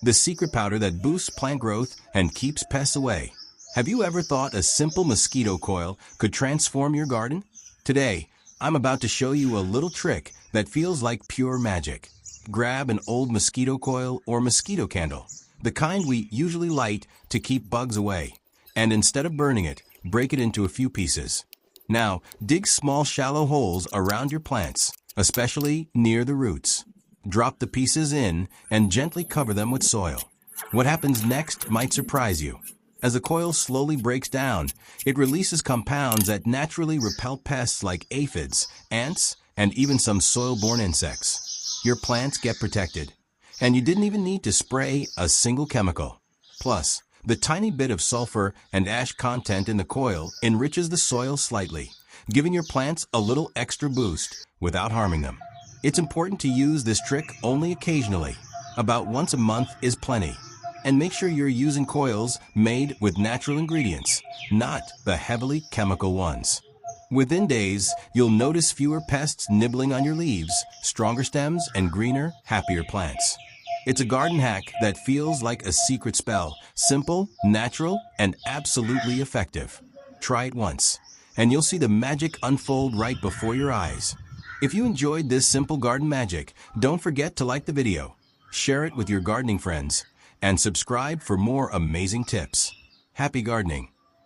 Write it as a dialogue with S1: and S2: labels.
S1: the secret powder that boosts plant growth and keeps pests away. Have you ever thought a simple mosquito coil could transform your garden? Today, I'm about to show you a little trick that feels like pure magic. Grab an old mosquito coil or mosquito candle, the kind we usually light to keep bugs away, and instead of burning it, break it into a few pieces. Now, dig small shallow holes around your plants, especially near the roots. Drop the pieces in and gently cover them with soil. What happens next might surprise you. As the coil slowly breaks down, it releases compounds that naturally repel pests like aphids, ants, and even some soil-borne insects. Your plants get protected, and you didn't even need to spray a single chemical. Plus, the tiny bit of sulfur and ash content in the coil enriches the soil slightly, giving your plants a little extra boost without harming them. It's important to use this trick only occasionally. About once a month is plenty. And make sure you're using coils made with natural ingredients, not the heavily chemical ones. Within days, you'll notice fewer pests nibbling on your leaves, stronger stems, and greener, happier plants. It's a garden hack that feels like a secret spell, simple, natural, and absolutely effective. Try it once, and you'll see the magic unfold right before your eyes. If you enjoyed this simple garden magic, don't forget to like the video, share it with your gardening friends, and subscribe for more amazing tips. Happy gardening!